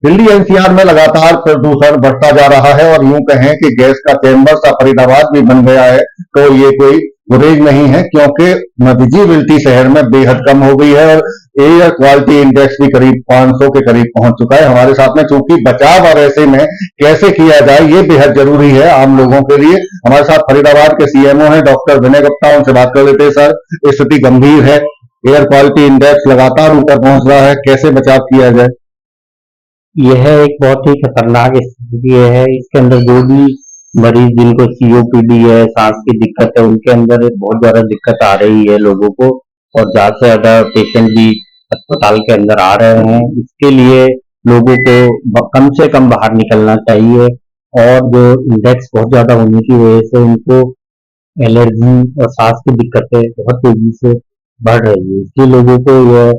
Delhi NCR में लगातार प्रदूषण बढ़ता जा रहा है और यूं कहें कि गैस का चैम्बर सा फरीदाबाद भी बन गया है तो ये कोई गुरेज नहीं है, क्योंकि विजिबिलिटी शहर में बेहद कम हो गई है और एयर क्वालिटी इंडेक्स भी करीब 500 के करीब पहुंच चुका है हमारे साथ में। चूंकि बचाव और ऐसे में कैसे किया जाए ये बेहद जरूरी है आम लोगों के लिए। हमारे साथ फरीदाबाद के सीएमओ हैं डॉक्टर विनय गुप्ता, उनसे बात कर लेते हैं। सर, स्थिति गंभीर है, एयर क्वालिटी इंडेक्स लगातार ऊपर पहुंच रहा है, कैसे बचाव किया जाए? यह एक बहुत ही खतरनाक स्थिति है। इसके अंदर जो भी मरीज जिनको सीओपीडी है, सांस की दिक्कत है, उनके अंदर बहुत ज्यादा दिक्कत आ रही है लोगों को, और ज्यादा से ज्यादा पेशेंट भी अस्पताल के अंदर आ रहे हैं। इसके लिए लोगों को कम से कम बाहर निकलना चाहिए, और जो इंडेक्स बहुत ज्यादा होने की वजह से उनको एलर्जी और सांस की दिक्कतें बहुत तेजी से बढ़ रही है। इसलिए लोगों को यह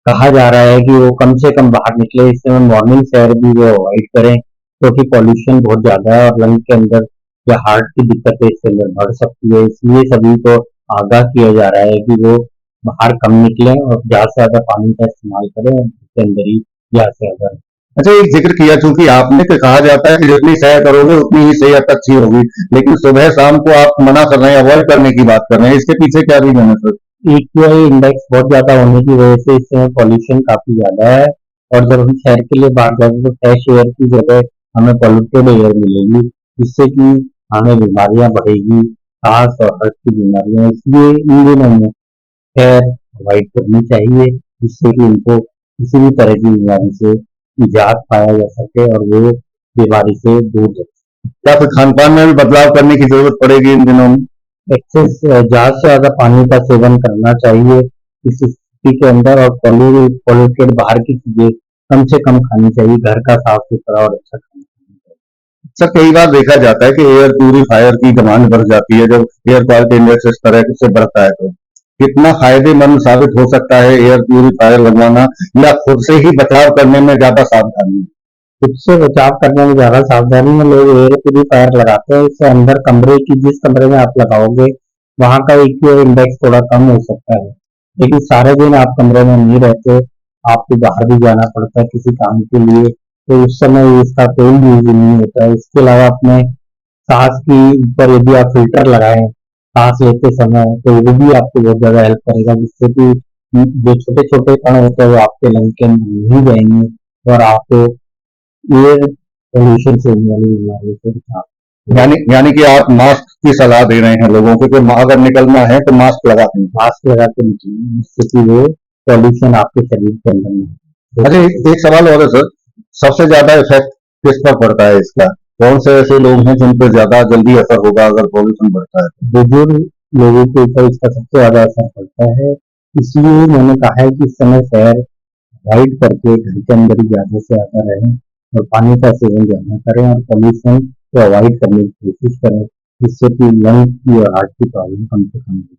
कहा जा रहा है कि वो कम से कम बाहर निकले। इस समय मॉर्निंग सैर भी वो अवॉइड करें, क्योंकि पॉल्यूशन बहुत ज्यादा है और लंग के अंदर या हार्ट की दिक्कतें इसके अंदर बढ़ सकती है। इसलिए सभी को आगाह किया जा रहा है कि वो बाहर कम निकलें और ज्यादा से ज्यादा पानी का इस्तेमाल करें, और इसके अंदर ही ज्यादा से ज्यादा। अच्छा, एक जिक्र किया चूंकि आपने कि कहा जाता है कि जितनी सैर करोगे उतनी ही सेहत अच्छी होगी, लेकिन सुबह शाम को आप मना कर रहे हैं, अवॉइड करने की बात कर रहे हैं, इसके पीछे क्या रीजन है सर? एक्यूआई इंडेक्स बहुत ज्यादा होने की वजह से इस समय पॉल्यूशन काफी ज्यादा है, और जब हम शहर के लिए बाहर जाते हैं तो फ्रेश एयर की जगह हमें पॉल्यूटेड एयर मिलेगी, जिससे कि हमें बीमारियां बढ़ेगी, सांस और हार्ट की बीमारियां। इसलिए इन दिनों में खैर अवॉइड करनी चाहिए, जिससे कि उनको किसी भी तरह की बीमारी से निजात पाया जा सके और वो बीमारी से दूर रहे। क्या फिर खान पान में भी बदलाव करने की जरूरत पड़ेगी इन दिनों में? एक्सेस ज्यादा से ज्यादा पानी का सेवन करना चाहिए इस स्थिति के अंदर, और पॉल्यूटेड बाहर की चीजें कम से कम खानी चाहिए। घर का साफ सुथरा और अच्छा खाना खाना चाहिए। सर, कई बार देखा जाता है कि एयर प्यूरीफायर की डिमांड बढ़ जाती है जब एयर क्वालिटी इंडेक्स इस तरह से बढ़ता है, तो कितना फायदेमंद साबित हो सकता है एयर प्यूरीफायर लगवाना, या खुद से ही बचाव करने में ज्यादा सावधानी? खुद से बचाव करने में ज्यादा सावधानी में लोग एयर प्यूरीफायर लगाते हैं। इससे अंदर कमरे की, जिस कमरे में आप लगाओगे वहां का एक्यूआई इंडेक्स थोड़ा कम हो सकता है, लेकिन सारे दिन आप कमरे में नहीं रहते, आपको बाहर भी जाना पड़ता है किसी काम के लिए, तो उस समय इसका कोई यूज नहीं होता है। इसके अलावा अपने सांस की ऊपर यदि आप फिल्टर लगाएं सांस लेते समय, तो वो भी आपको बहुत ज्यादा हेल्प करेगा, जिससे कि जो छोटे छोटे कण होते हैं वो आपके लंग के अंदर नहीं जाएंगे, और आपको एयर पोल्यूशन से होने वाली बीमारियों से बचाव। यानी कि आप मास्क की सलाह दे रहे हैं लोगों को कि अगर निकलना है तो मास्क लगा के निकलें। मास्क लगा के निकलें, जिससे कि वो पॉल्यूशन आपके शरीर के अंदर नहीं हो। अच्छा, एक सवाल और है सर, सबसे ज्यादा इफेक्ट किस पर पड़ता है इसका? कौन से ऐसे लोग हैं जिन पर ज्यादा जल्दी असर होगा अगर पॉल्यूशन बढ़ता है? बुजुर्ग लोगों के ऊपर इसका सबसे ज्यादा असर पड़ता है। इसलिए मैंने कहा है कि इस समय सैर अवॉइड करके घर के अंदर ही ज्यादा से ज्यादा रहें, और पानी का सेवन ज्यादा करें, और पॉल्यूशन को अवॉइड करने की कोशिश करें, जिससे कि लंग की और हार्ट की प्रॉब्लम कम से कम हो।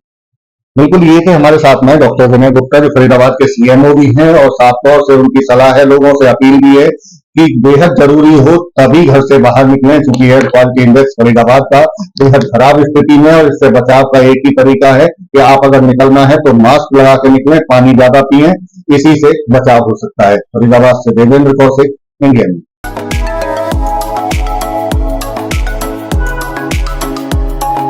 बिल्कुल, ये कि हमारे साथ में डॉक्टर विनय गुप्ता जो फरीदाबाद के सीएमओ भी हैं, और साफ तौर से उनकी सलाह है, लोगों से अपील भी है कि बेहद जरूरी हो तभी घर से बाहर निकलें, क्योंकि एयर क्वालिटी इंडेक्स फरीदाबाद का बेहद खराब स्थिति में, और इससे बचाव का एक ही तरीका है कि आप अगर निकलना है तो मास्क लगा के निकलें, पानी ज्यादा पिएं, इसी से बचाव हो सकता है। फरीदाबाद से देवेंद्र कौशिक, इंडिया न्यूज।